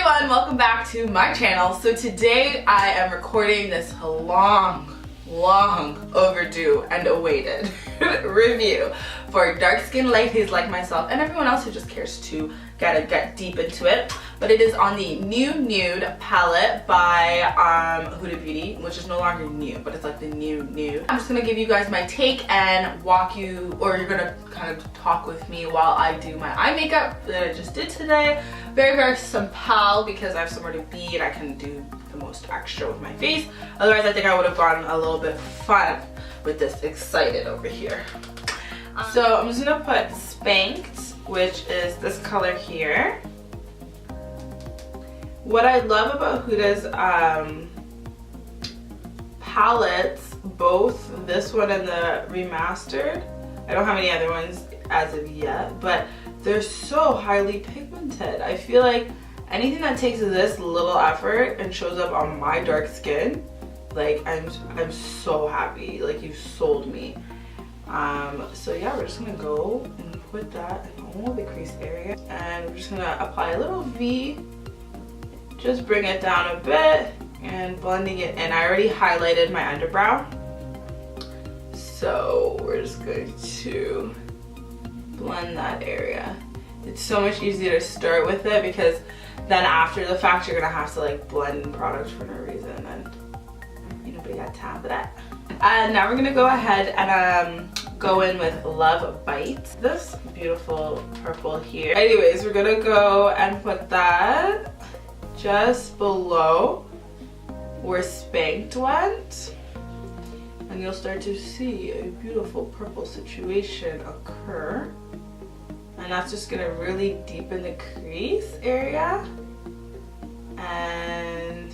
everyone, welcome back to my channel. So today I am recording this long overdue and awaited review for dark skin ladies like myself and everyone else who just cares to get deep into it. But it is on the new Nude palette by Huda Beauty, which is no longer new, but it's like the new Nude. I'm just gonna give you guys my take and walk you, or you're gonna kind of talk with me while I do my eye makeup that I just did today. Very simple because I have somewhere to be and I can do the most extra with my face. Otherwise I think I would have gotten a little bit fun with this excited over here. So I'm just gonna put Spanked, which is this color here. What I love about Huda's palettes, both this one and the remastered, I don't have any other ones as of yet, but they're so highly pigmented. I feel like anything that takes this little effort and shows up on my dark skin, like I'm so happy. Like, you sold me. So yeah, we're just gonna go and put that in all the crease area, and we're just gonna apply a little V, just bring it down a bit and blending it in. I already highlighted my underbrow, so we're just going to blend that area. It's so much easier to start with it because then after the fact you're gonna have to like blend in product for no reason, and you nobody got time for that. And now we're gonna go ahead and go in with Love Bite, this beautiful purple here. Anyways, we're gonna go and put that just below where Spanked went, and you'll start to see a beautiful purple situation occur. And that's just gonna really deepen the crease area, and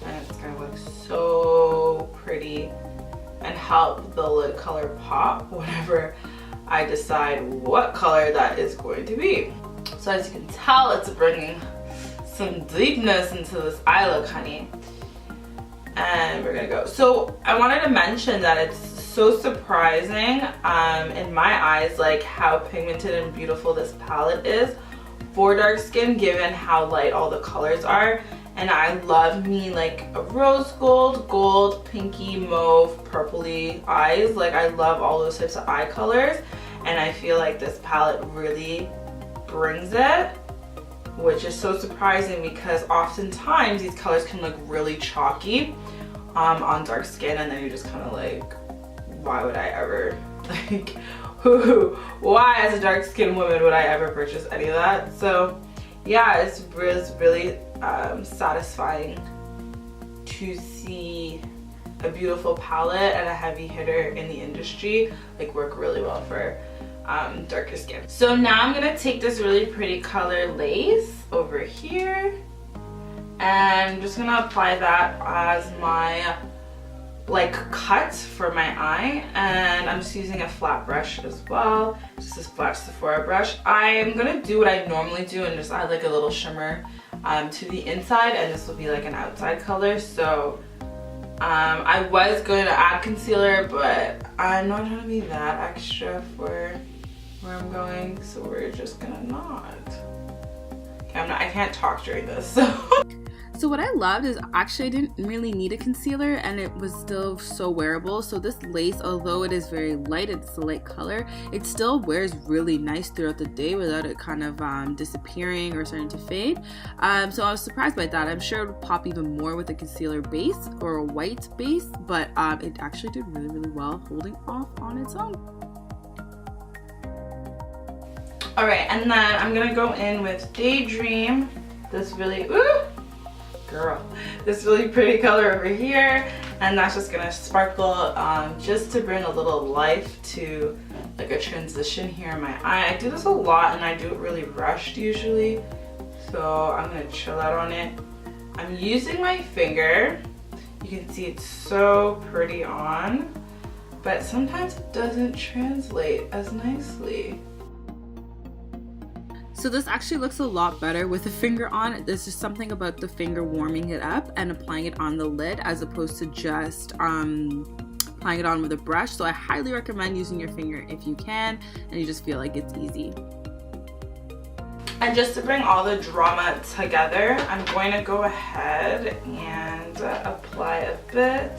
it's gonna look so pretty and help the lid color pop whenever I decide what color that is going to be. So as you can tell, it's bringing some deepness into this eye look, honey. And we're gonna go. So I wanted to mention that it's so surprising in my eyes, like how pigmented and beautiful this palette is for dark skin, given how light all the colors are. And I love me like a rose gold, pinky, mauve, purpley eyes. Like, I love all those types of eye colors, and I feel like this palette really brings it, which is so surprising because oftentimes these colors can look really chalky on dark skin, and then you're just kind of like, why would I ever, like, why as a dark skinned woman would I ever purchase any of that? So yeah, it's really satisfying to see a beautiful palette and a heavy hitter in the industry like work really well for darker skin. So now I'm gonna take this really pretty color Lace over here, and I'm just gonna apply that as my like cut for my eye, and I'm just using a flat brush as well, just this flat Sephora brush. I'm gonna do what I normally do and just add like a little shimmer to the inside, and this will be like an outside color. So I was going to add concealer, but I'm not trying to be that extra for where I'm going, so we're just gonna not. Okay, I can't talk during this, so. So what I loved is actually I didn't really need a concealer, and it was still so wearable. So this lace, although it is very light, it's a light color, it still wears really nice throughout the day without it kind of disappearing or starting to fade. So I was surprised by that. I'm sure it would pop even more with a concealer base or a white base, but it actually did really well holding off on its own. Alright, and then I'm gonna go in with Daydream, this really, this really pretty color over here, and that's just gonna sparkle just to bring a little life to like a transition here in my eye. I do this a lot and I do it really rushed usually, so I'm gonna chill out on it. I'm using my finger. You can see it's so pretty on, but sometimes it doesn't translate as nicely. So this actually looks a lot better with the finger on. There's just something about the finger warming it up and applying it on the lid as opposed to just applying it on with a brush. So I highly recommend using your finger if you can and you just feel like it's easy. And just to bring all the drama together, I'm going to go ahead and apply a bit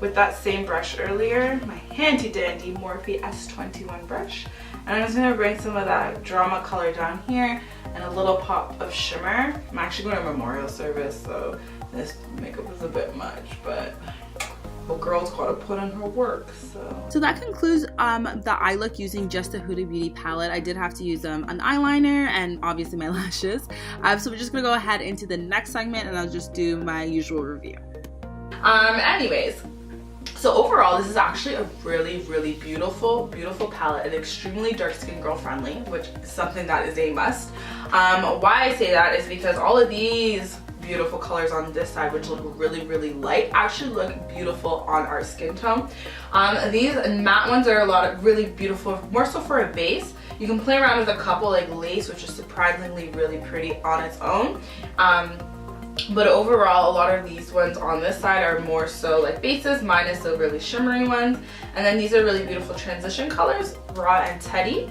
with that same brush earlier, my handy dandy Morphe S21 brush. And I'm just going to bring some of that drama color down here and a little pop of shimmer. I'm actually going to a memorial service, so this makeup is a bit much, but the girl's got to put in her work. So that concludes the eye look using just the Huda Beauty palette. I did have to use an eyeliner and obviously my lashes. So we're just gonna go ahead into the next segment and I'll just do my usual review. Anyways, so overall this is actually a really beautiful palette and extremely dark skin girl friendly, which is something that is a must. Why I say that is because all of these beautiful colors on this side, which look really light, actually look beautiful on our skin tone. These matte ones are a lot of really beautiful, more so for a base. You can play around with a couple like lace, which is surprisingly really pretty on its own. But overall, a lot of these ones on this side are more so like bases, minus the really shimmery ones. And then these are really beautiful transition colors, Raw and Teddy.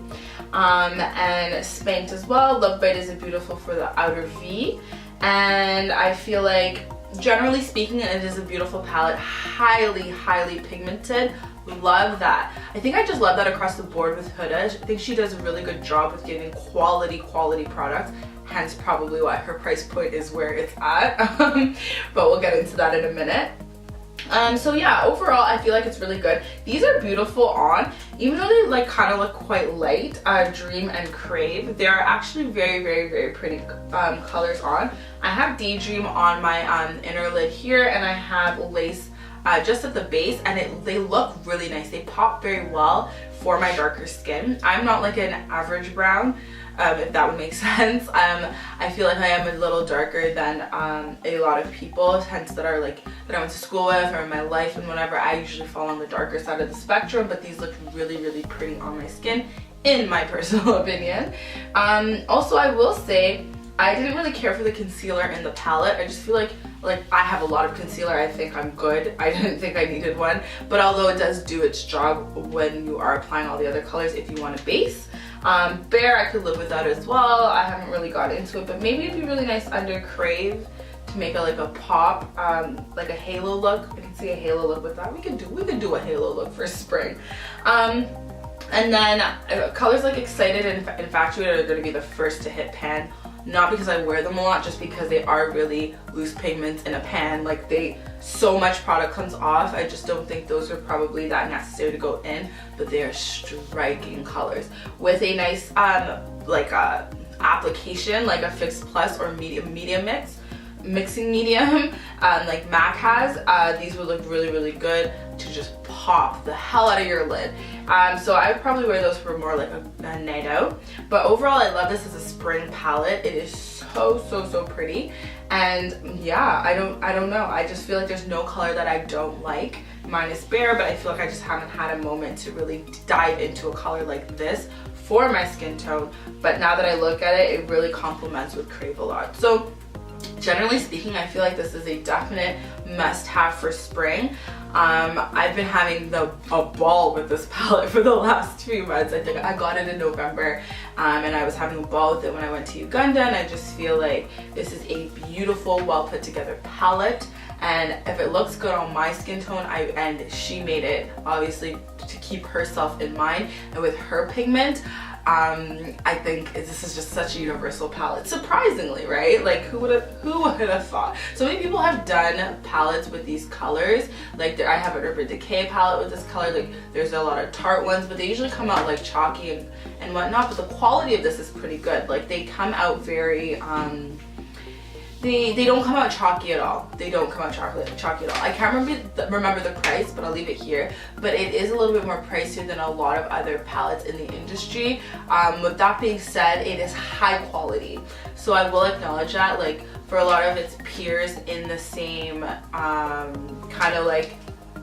And Spanked as well. Love Bite is beautiful for the outer V. And I feel like, generally speaking, it is a beautiful palette, highly pigmented. Love that. I think I just love that across the board with Huda. I think she does a really good job with giving quality products, hence probably why her price point is where it's at. But we'll get into that in a minute. So yeah, overall I feel like it's really good. These are beautiful on, even though they like kind of look quite light, Dream and Crave. They are actually very pretty colors on. I have Daydream on my inner lid here, and I have Lace just at the base, and they look really nice. They pop very well for my darker skin. I'm not like an average brown, if that would make sense. I feel like I am a little darker than a lot of people, hence that are like that I went to school with or in my life and whatever. I usually fall on the darker side of the spectrum, but these look really pretty on my skin, in my personal opinion. Also, I will say I didn't really care for the concealer in the palette. I just feel like I have a lot of concealer. I think I'm good. I didn't think I needed one, but although it does do its job when you are applying all the other colors if you want a base. Bare, I could live with that as well. I haven't really got into it, but maybe it'd be really nice under Crave to make it like a pop, like a halo look. I can see a halo look with that. We could do a halo look for spring. And then colors like Excited and Infatuated are going to be the first to hit pan. Not because I wear them a lot, just because they are really loose pigments in a pan. Like so much product comes off. I just don't think those are probably that necessary to go in, but they are striking colors with a nice application, like a Fix Plus or medium mixing medium, like MAC has. These would look really good to just pop the hell out of your lid. So I would probably wear those for more like a night out. But overall, I love this as a spring palette. It is so pretty. And yeah, I don't know. I just feel like there's no color that I don't like, minus Bare, but I feel like I just haven't had a moment to really dive into a color like this for my skin tone. But now that I look at it, it really complements with Crave a lot. So generally speaking, I feel like this is a definite must-have for spring. I've been having a ball with this palette for the last few months. I think I got it in November, and I was having a ball with it when I went to Uganda, and I just feel like this is a beautiful, well put together palette. And if it looks good on my skin tone, and she made it obviously to keep herself in mind and with her pigment, I think this is just such a universal palette, surprisingly, right? Like who would have thought? So many people have done palettes with these colors. Like I have an Urban Decay palette with this color. Like there's a lot of Tarte ones, but they usually come out like chalky and whatnot. But the quality of this is pretty good. Like they come out very they don't come out chalky at all. They don't come out chalky at all. I can't remember the price, but I'll leave it here. But it is a little bit more pricier than a lot of other palettes in the industry. With that being said, it is high quality. So I will acknowledge that. Like for a lot of its peers in the same kind of like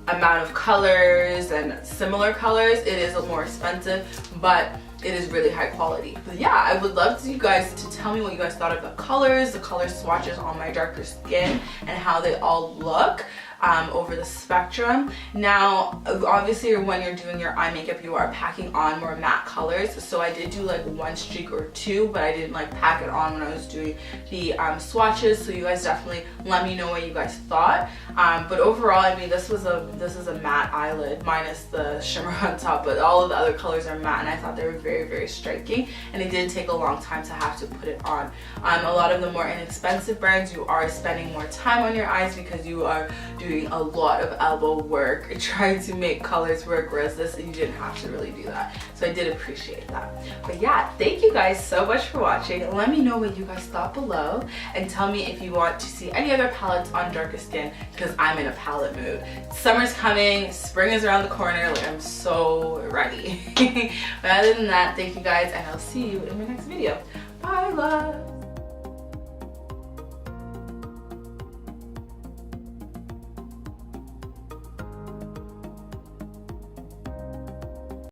amount of colors and similar colors, it is more expensive, but it is really high quality. But yeah, I would love you guys to tell me what you guys thought of the color swatches on my darker skin and how they all look. over the spectrum. Now, obviously when you're doing your eye makeup, you are packing on more matte colors. So I did do like one streak or two, but I didn't like pack it on when I was doing the swatches. So you guys definitely let me know what you guys thought. But overall, I mean, this is a matte eyelid minus the shimmer on top, but all of the other colors are matte, and I thought they were very, very striking. And it did take a long time to have to put it on. A lot of the more inexpensive brands, you are spending more time on your eyes because you are doing a lot of elbow work trying to make colors work, whereas this, you didn't have to really do that. So I did appreciate that. But yeah, thank you guys so much for watching. Let me know what you guys thought below, and tell me if you want to see any other palettes on darker skin, because I'm in a palette mood. Summer's coming, spring is around the corner, like I'm so ready. But other than that, thank you guys, and I'll see you in my next video. Bye, love.